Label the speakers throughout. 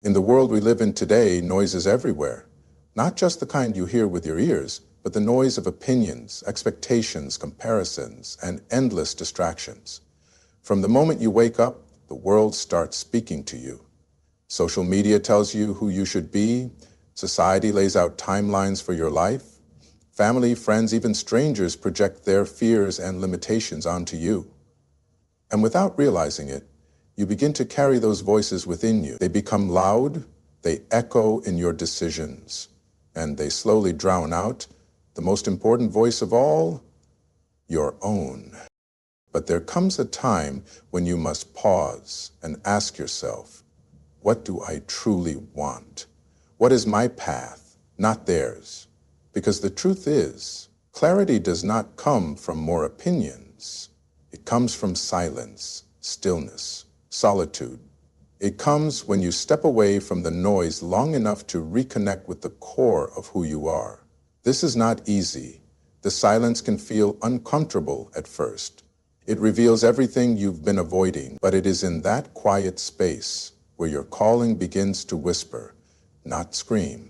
Speaker 1: In the world we live in today, noise is everywhere. Not just the kind you hear with your ears, but the noise of opinions, expectations, comparisons, and endless distractions. From the moment you wake up, the world starts speaking to you. Social media tells you who you should be. Society lays out timelines for your life. Family, friends, even strangers project their fears and limitations onto you. And without realizing it, you begin to carry those voices within you. They become loud, they echo in your decisions, and they slowly drown out the most important voice of all, your own. But there comes a time when you must pause and ask yourself, what do I truly want? What is my path, not theirs? Because the truth is, clarity does not come from more opinions. It comes from silence, stillness, solitude. It comes when you step away from the noise long enough to reconnect with the core of who you are. This is not easy. The silence can feel uncomfortable at first. It reveals everything you've been avoiding, but it is in that quiet space where your calling begins to whisper, not scream,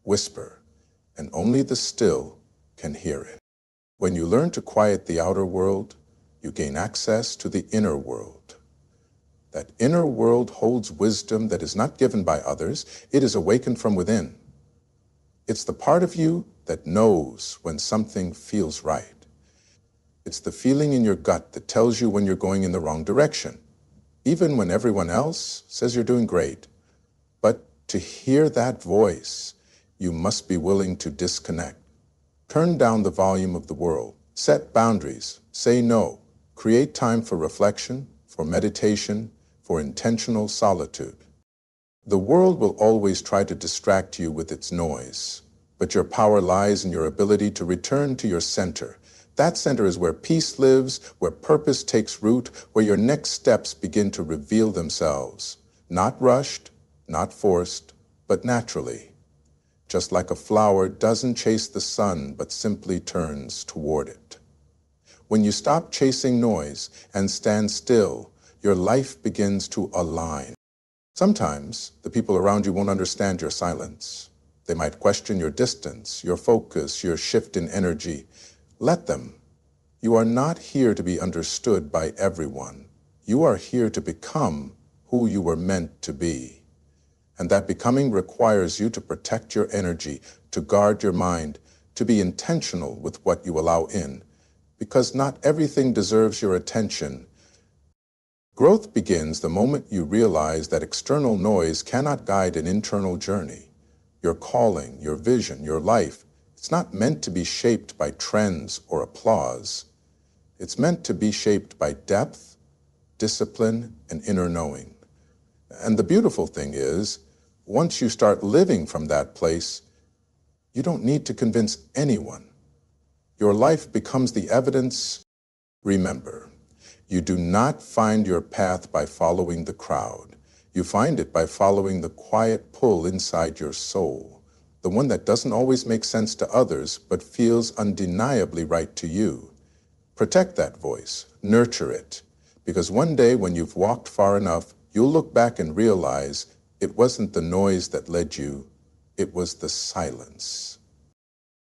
Speaker 1: whisper, and only the still can hear it. When you learn to quiet the outer world, you gain access to the inner world. That inner world holds wisdom that is not given by others. It is awakened from within. It's the part of you that knows when something feels right. It's the feeling in your gut that tells you when you're going in the wrong direction, even when everyone else says you're doing great. But to hear that voice, you must be willing to disconnect. Turn down the volume of the world. Set boundaries. Say no. Create time for reflection, for meditation, for intentional solitude. The world will always try to distract you with its noise, but your power lies in your ability to return to your center. That center is where peace lives, where purpose takes root, where your next steps begin to reveal themselves. Not rushed, not forced, but naturally. Just like a flower doesn't chase the sun, but simply turns toward it. When you stop chasing noise and stand still, your life begins to align. Sometimes the people around you won't understand your silence. They might question your distance, your focus, your shift in energy. Let them. You are not here to be understood by everyone. You are here to become who you were meant to be. And that becoming requires you to protect your energy, to guard your mind, to be intentional with what you allow in, because not everything deserves your attention. Growth begins the moment you realize that external noise cannot guide an internal journey. Your calling, your vision, your life, it's not meant to be shaped by trends or applause. It's meant to be shaped by depth, discipline, and inner knowing. And the beautiful thing is, once you start living from that place, you don't need to convince anyone. Your life becomes the evidence. Remember, you do not find your path by following the crowd. You find it by following the quiet pull inside your soul, the one that doesn't always make sense to others, but feels undeniably right to you. Protect that voice, nurture it, because one day when you've walked far enough, you'll look back and realize it wasn't the noise that led you, it was the silence.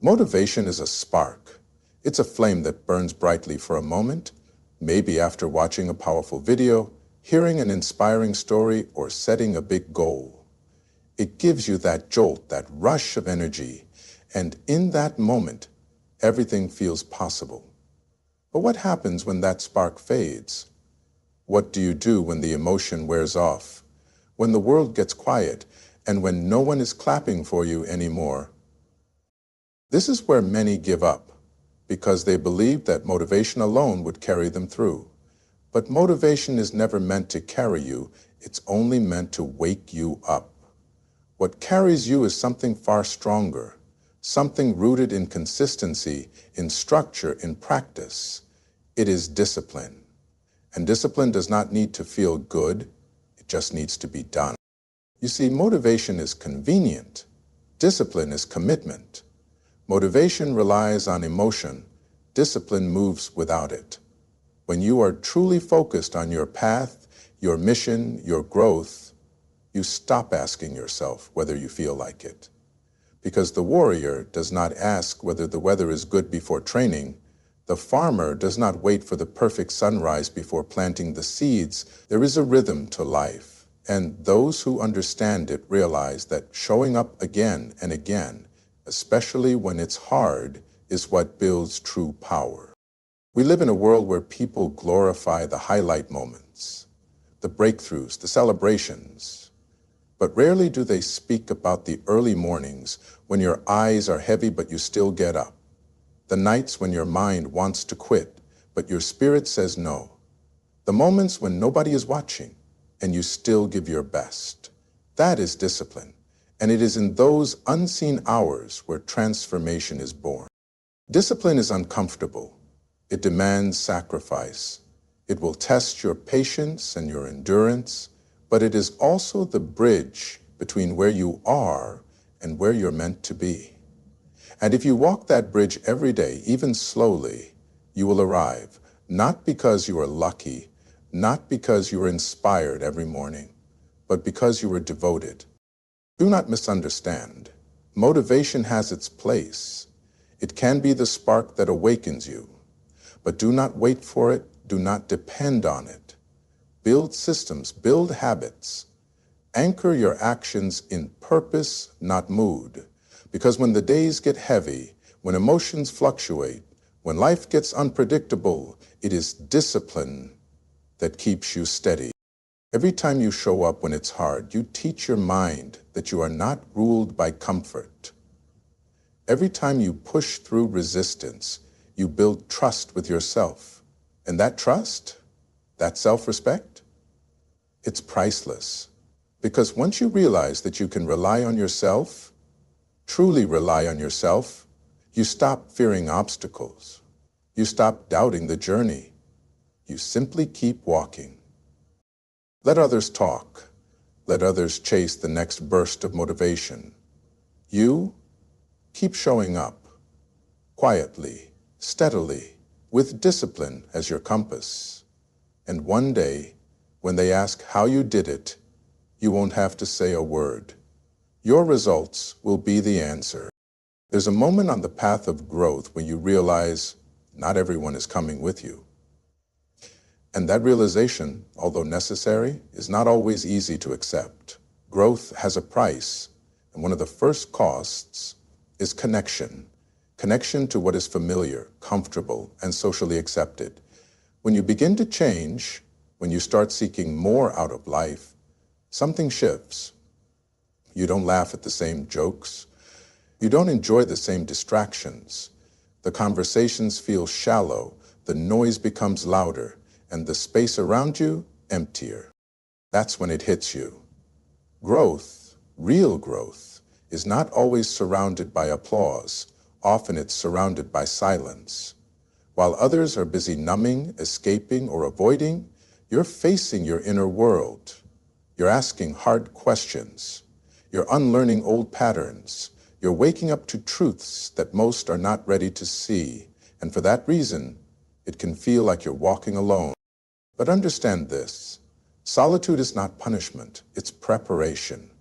Speaker 1: Motivation is a spark. It's a flame that burns brightly for a moment, maybe after watching a powerful video, hearing an inspiring story, or setting a big goal. It gives you that jolt, that rush of energy, and in that moment, everything feels possible. But what happens when that spark fades? What do you do when the emotion wears off, when the world gets quiet, and when no one is clapping for you anymore? This is where many give up, because they believe that motivation alone would carry them through. But motivation is never meant to carry you, it's only meant to wake you up. What carries you is something far stronger, something rooted in consistency, in structure, in practice. It is discipline. And discipline does not need to feel good, it just needs to be done. You see, motivation is convenient. Discipline is commitment. Motivation relies on emotion. Discipline moves without it. When you are truly focused on your path, your mission, your growth, you stop asking yourself whether you feel like it. Because the warrior does not ask whether the weather is good before training, the farmer does not wait for the perfect sunrise before planting the seeds. There is a rhythm to life, and those who understand it realize that showing up again and again, especially when it's hard, is what builds true power. We live in a world where people glorify the highlight moments, the breakthroughs, the celebrations, but rarely do they speak about the early mornings when your eyes are heavy but you still get up, the nights when your mind wants to quit but your spirit says no, the moments when nobody is watching and you still give your best. That is discipline, and it is in those unseen hours where transformation is born. Discipline is uncomfortable. It demands sacrifice. It will test your patience and your endurance, but it is also the bridge between where you are and where you're meant to be. And if you walk that bridge every day, even slowly, you will arrive, not because you are lucky, not because you are inspired every morning, but because you are devoted. Do not misunderstand. Motivation has its place. It can be the spark that awakens you. But do not wait for it. Do not depend on it. Build systems, build habits. Anchor your actions in purpose, not mood. Because when the days get heavy, when emotions fluctuate, when life gets unpredictable, it is discipline that keeps you steady. Every time you show up when it's hard, you teach your mind that you are not ruled by comfort. Every time you push through resistance, you build trust with yourself. And that trust, that self-respect, it's priceless. Because once you realize that you can rely on yourself, truly rely on yourself, you stop fearing obstacles. You stop doubting the journey. You simply keep walking. Let others talk. Let others chase the next burst of motivation. You keep showing up, quietly, steadily, with discipline as your compass. And one day, when they ask how you did it, you won't have to say a word. Your results will be the answer. There's a moment on the path of growth when you realize not everyone is coming with you. And that realization, although necessary, is not always easy to accept. Growth has a price, and one of the first costs is connection. Connection to what is familiar, comfortable, and socially accepted. When you begin to change, when you start seeking more out of life, something shifts. You don't laugh at the same jokes. You don't enjoy the same distractions. The conversations feel shallow, the noise becomes louder, and the space around you emptier. That's when it hits you. Growth, real growth, is not always surrounded by applause. Often it's surrounded by silence. While others are busy numbing, escaping, or avoiding, you're facing your inner world. You're asking hard questions. You're unlearning old patterns. You're waking up to truths that most are not ready to see. And for that reason, it can feel like you're walking alone. But understand this. Solitude is not punishment. It's preparation.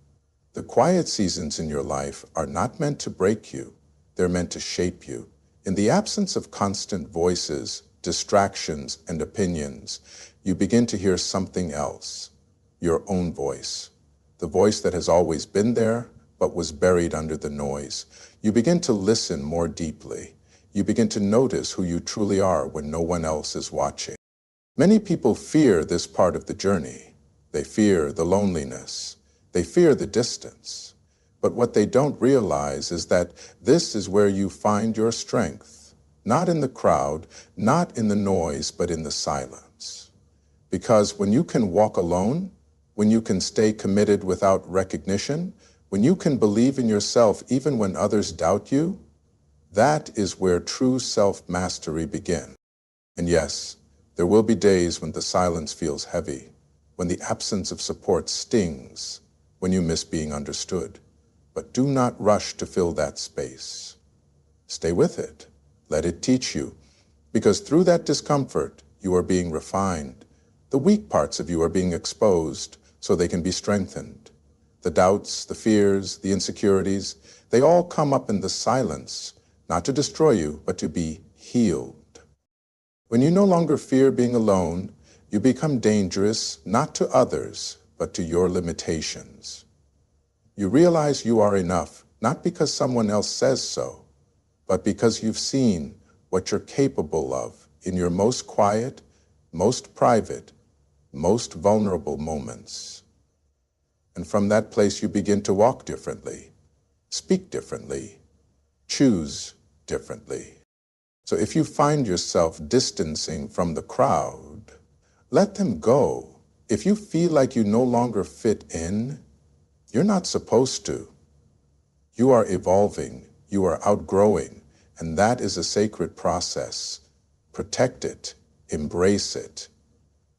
Speaker 1: The quiet seasons in your life are not meant to break you. They're meant to shape you. In the absence of constant voices, distractions, and opinions, you begin to hear something else. Your own voice. The voice that has always been there, but was buried under the noise. You begin to listen more deeply. You begin to notice who you truly are when no one else is watching. Many people fear this part of the journey. They fear the loneliness. They fear the distance. But what they don't realize is that this is where you find your strength. Not in the crowd, not in the noise, but in the silence. Because when you can walk alone, when you can stay committed without recognition, when you can believe in yourself even when others doubt you, that is where true self-mastery begins. And yes, there will be days when the silence feels heavy, when the absence of support stings, when you miss being understood. But do not rush to fill that space. Stay with it. Let it teach you. Because through that discomfort, you are being refined. The weak parts of you are being exposed so they can be strengthened. The doubts, the fears, the insecurities, they all come up in the silence, not to destroy you, but to be healed. When you no longer fear being alone, you become dangerous not to others, but to your limitations. You realize you are enough, not because someone else says so, but because you've seen what you're capable of in your most quiet, most private, most vulnerable moments. And from that place you begin to walk differently, speak differently, choose differently. So if you find yourself distancing from the crowd, let them go. If you feel like you no longer fit in, you're not supposed to. You are evolving, you are outgrowing, and that is a sacred process. Protect it, embrace it,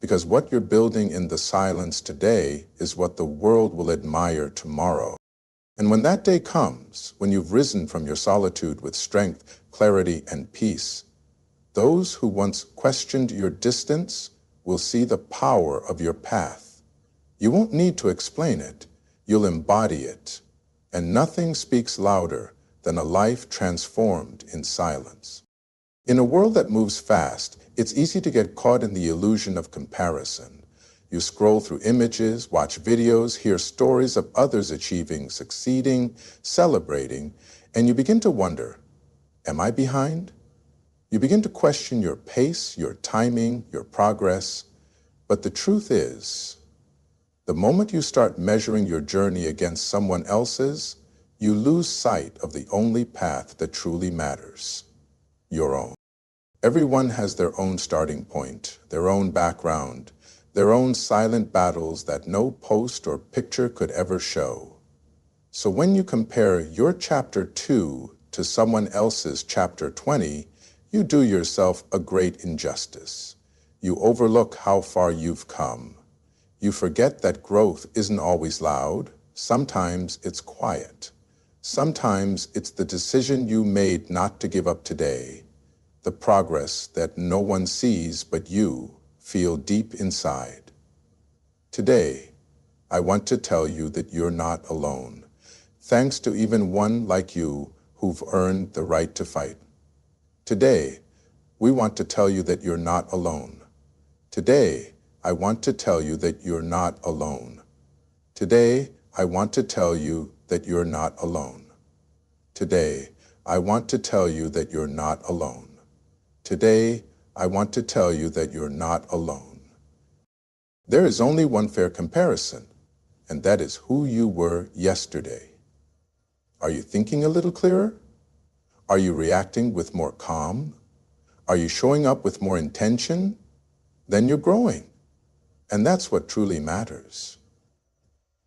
Speaker 1: because what you're building in the silence today is what the world will admire tomorrow. And when that day comes, when you've risen from your solitude with strength, clarity, and peace, those who once questioned your distance will see the power of your path. You won't need to explain it. You'll embody it. And nothing speaks louder than a life transformed in silence. In a world that moves fast, it's easy to get caught in the illusion of comparison. You scroll through images, watch videos, hear stories of others achieving, succeeding, celebrating, and you begin to wonder, am I behind? You begin to question your pace, your timing, your progress. But the truth is, the moment you start measuring your journey against someone else's, you lose sight of the only path that truly matters, your own. Everyone has their own starting point, their own background, their own silent battles that no post or picture could ever show. So when you compare your chapter 2 to someone else's chapter 20, you do yourself a great injustice. You overlook how far you've come. You forget that growth isn't always loud. Sometimes it's quiet. Sometimes it's the decision you made not to give up today, the progress that no one sees but you feel deep inside. Today, I want to tell you that you're not alone, thanks to even one like you who've earned the right to fight. Today, we want to tell you that you're not alone. Today, I want to tell you that you're not alone. Today, I want to tell you that you're not alone. Today, I want to tell you that you're not alone. Today, I want to tell you that you're not alone. There is only one fair comparison, and that is who you were yesterday. Are you thinking a little clearer? Are you reacting with more calm? Are you showing up with more intention? Then you're growing. And that's what truly matters.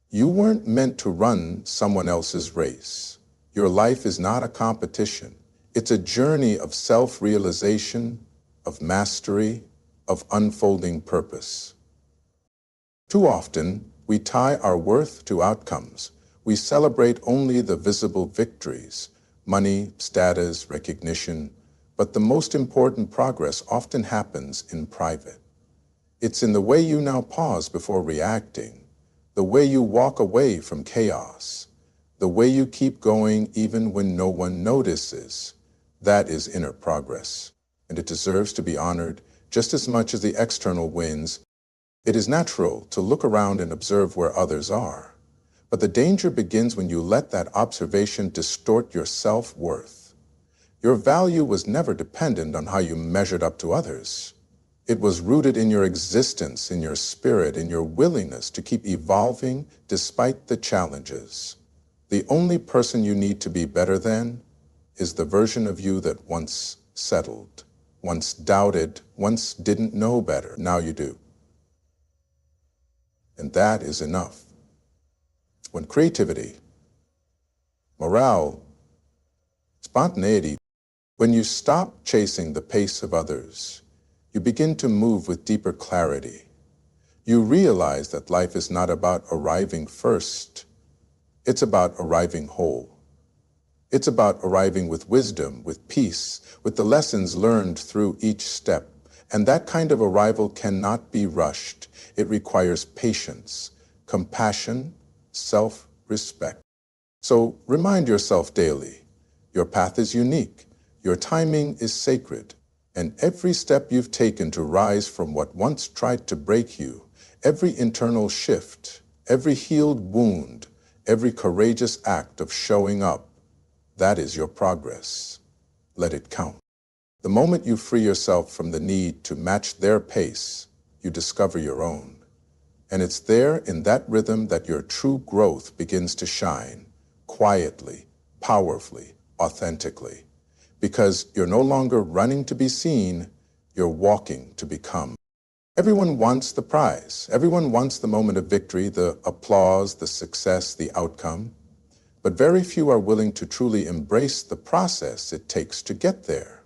Speaker 1: You weren't meant to run someone else's race. Your life is not a competition. It's a journey of self-realization, of mastery, of unfolding purpose. Too often, we tie our worth to outcomes. We celebrate only the visible victories, money, status, recognition, but the most important progress often happens in private. It's in the way you now pause before reacting, the way you walk away from chaos, the way you keep going even when no one notices. That is inner progress, and it deserves to be honored just as much as the external wins. It is natural to look around and observe where others are, but the danger begins when you let that observation distort your self-worth. Your value was never dependent on how you measured up to others. It was rooted in your existence, in your spirit, in your willingness to keep evolving despite the challenges. The only person you need to be better than is the version of you that once settled, once doubted, once didn't know better. Now you do. And that is enough. When creativity, morale, spontaneity, when you stop chasing the pace of others, you begin to move with deeper clarity. You realize that life is not about arriving first. It's about arriving whole. It's about arriving with wisdom, with peace, with the lessons learned through each step. And that kind of arrival cannot be rushed. It requires patience, compassion, respect. So remind yourself daily, your path is unique, your timing is sacred, and every step you've taken to rise from what once tried to break you, every internal shift, every healed wound, every courageous act of showing up, that is your progress. Let it count. The moment you free yourself from the need to match their pace, you discover your own. And it's there in that rhythm that your true growth begins to shine, quietly, powerfully, authentically. Because you're no longer running to be seen, you're walking to become. Everyone wants the prize. Everyone wants the moment of victory, the applause, the success, the outcome. But very few are willing to truly embrace the process it takes to get there.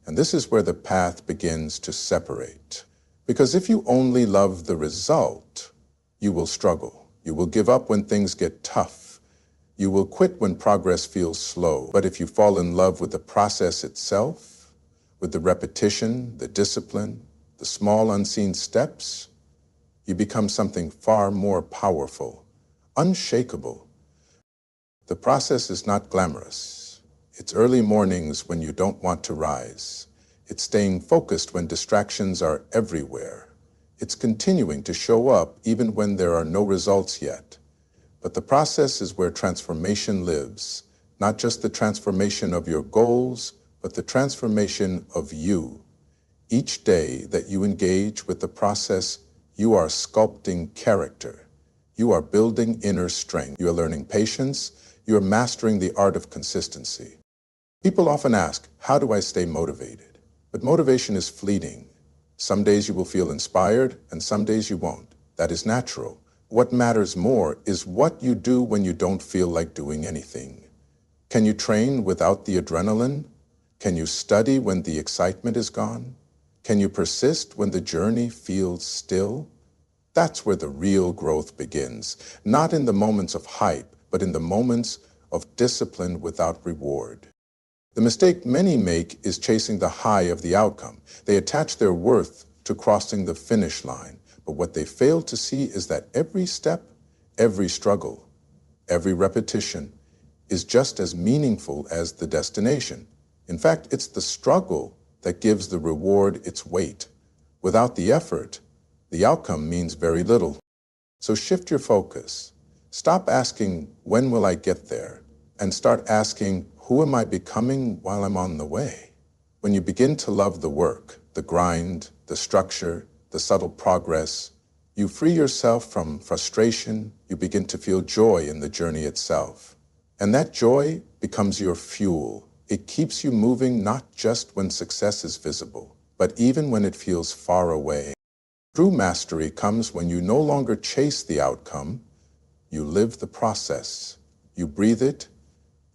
Speaker 1: And this is where the path begins to separate. Because if you only love the result, you will struggle. You will give up when things get tough. You will quit when progress feels slow. But if you fall in love with the process itself, with the repetition, the discipline, the small unseen steps, you become something far more powerful, unshakable. The process is not glamorous. It's early mornings when you don't want to rise. It's staying focused when distractions are everywhere. It's continuing to show up even when there are no results yet. But the process is where transformation lives, not just the transformation of your goals, but the transformation of you. Each day that you engage with the process, you are sculpting character. You are building inner strength. You are learning patience. You are mastering the art of consistency. People often ask, how do I stay motivated? But motivation is fleeting. Some days you will feel inspired, and some days you won't. That is natural. What matters more is what you do when you don't feel like doing anything. Can you train without the adrenaline? Can you study when the excitement is gone? Can you persist when the journey feels still? That's where the real growth begins, not in the moments of hype, but in the moments of discipline without reward. The mistake many make is chasing the high of the outcome. They attach their worth to crossing the finish line, but what they fail to see is that every step, every struggle, every repetition is just as meaningful as the destination. In fact, it's the struggle that gives the reward its weight. Without the effort, the outcome means very little. So shift your focus. Stop asking, when will I get there? And start asking, who am I becoming while I'm on the way? When you begin to love the work, the grind, the structure, the subtle progress, you free yourself from frustration, you begin to feel joy in the journey itself. And that joy becomes your fuel. It keeps you moving not just when success is visible, but even when it feels far away. True mastery comes when you no longer chase the outcome, you live the process. You breathe it,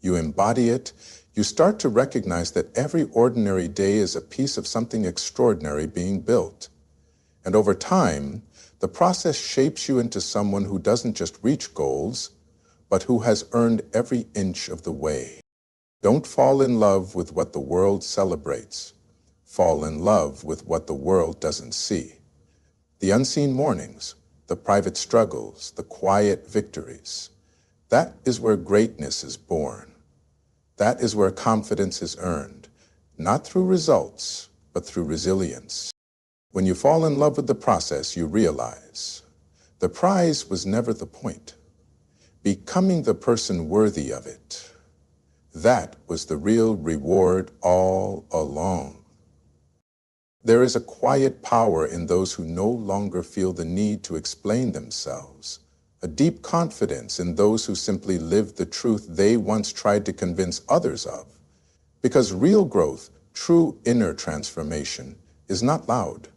Speaker 1: you embody it, you start to recognize that every ordinary day is a piece of something extraordinary being built. And over time, the process shapes you into someone who doesn't just reach goals, but who has earned every inch of the way. Don't fall in love with what the world celebrates. Fall in love with what the world doesn't see. The unseen mornings, the private struggles, the quiet victories. That is where greatness is born. That is where confidence is earned, not through results, but through resilience. When you fall in love with the process, you realize the prize was never the point. Becoming the person worthy of it, that was the real reward all along. There is a quiet power in those who no longer feel the need to explain themselves, a deep confidence in those who simply live the truth they once tried to convince others of. Because real growth, true inner transformation, is not loud.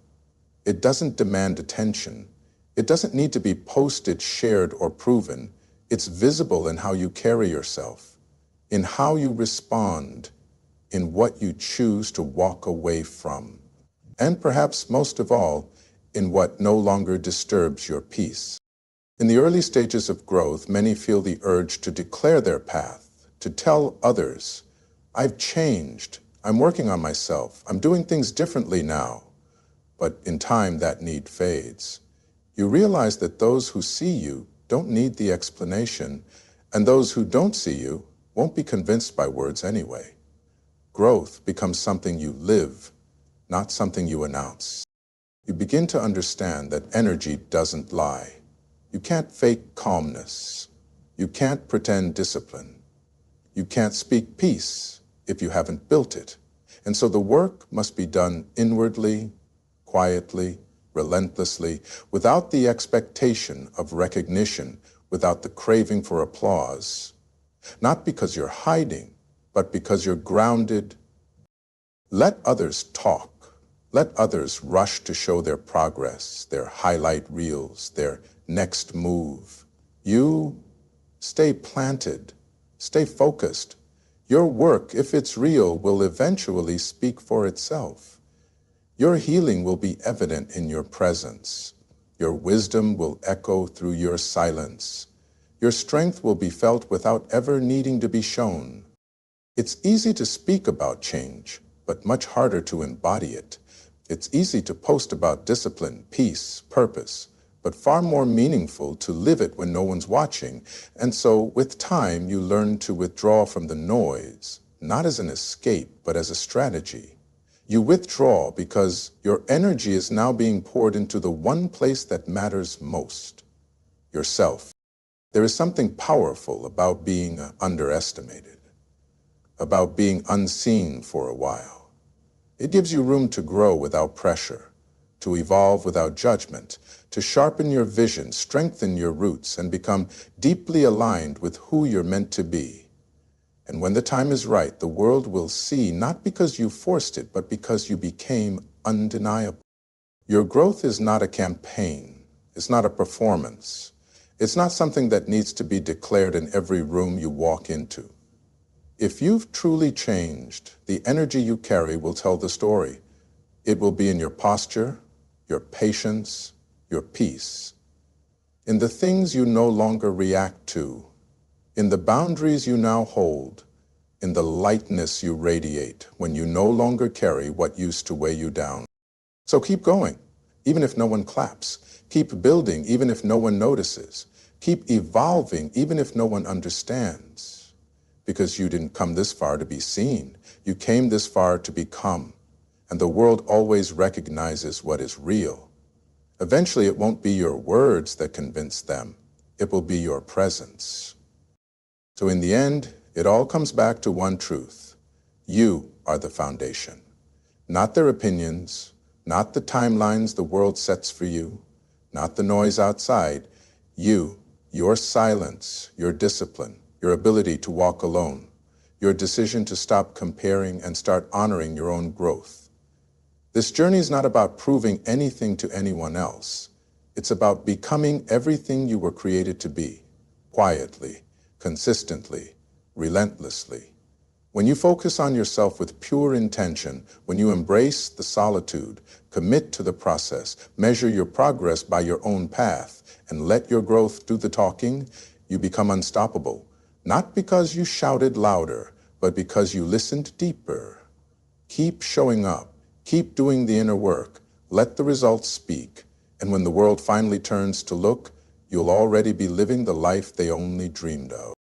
Speaker 1: It doesn't demand attention. It doesn't need to be posted, shared, or proven. It's visible in how you carry yourself, in how you respond, in what you choose to walk away from. And perhaps most of all, in what no longer disturbs your peace. In the early stages of growth, many feel the urge to declare their path, to tell others, I've changed, I'm working on myself, I'm doing things differently now. But in time, that need fades. You realize that those who see you don't need the explanation, and those who don't see you won't be convinced by words anyway. Growth becomes something you live, not something you announce. You begin to understand that energy doesn't lie. You can't fake calmness. You can't pretend discipline. You can't speak peace if you haven't built it. And so the work must be done inwardly, quietly, relentlessly, without the expectation of recognition, without the craving for applause. Not because you're hiding, but because you're grounded. Let others talk. Let others rush to show their progress, their highlight reels, their next move. You stay planted, stay focused. Your work, if it's real, will eventually speak for itself. Your healing will be evident in your presence. Your wisdom will echo through your silence. Your strength will be felt without ever needing to be shown. It's easy to speak about change, but much harder to embody it. It's easy to post about discipline, peace, purpose, but far more meaningful to live it when no one's watching. And so, with time, you learn to withdraw from the noise, not as an escape, but as a strategy. You withdraw because your energy is now being poured into the one place that matters most, yourself. There is something powerful about being underestimated, about being unseen for a while. It gives you room to grow without pressure, to evolve without judgment, to sharpen your vision, strengthen your roots, and become deeply aligned with who you're meant to be. And when the time is right, the world will see, not because you forced it, but because you became undeniable. Your growth is not a campaign. It's not a performance. It's not something that needs to be declared in every room you walk into. If you've truly changed, the energy you carry will tell the story. It will be in your posture, your patience, your peace, in the things you no longer react to, in the boundaries you now hold, in the lightness you radiate when you no longer carry what used to weigh you down. So keep going, even if no one claps. Keep building, even if no one notices. Keep evolving, even if no one understands. Because you didn't come this far to be seen. You came this far to become. And the world always recognizes what is real. Eventually, it won't be your words that convince them. It will be your presence. So in the end, it all comes back to one truth. You are the foundation. Not their opinions, not the timelines the world sets for you, not the noise outside. You, your silence, your discipline, your ability to walk alone, your decision to stop comparing and start honoring your own growth. This journey is not about proving anything to anyone else. It's about becoming everything you were created to be, quietly, consistently, relentlessly. When you focus on yourself with pure intention, when you embrace the solitude, commit to the process, measure your progress by your own path, and let your growth do the talking, you become unstoppable. Not because you shouted louder, but because you listened deeper. Keep showing up. Keep doing the inner work. Let the results speak. And when the world finally turns to look, you'll already be living the life they only dreamed of.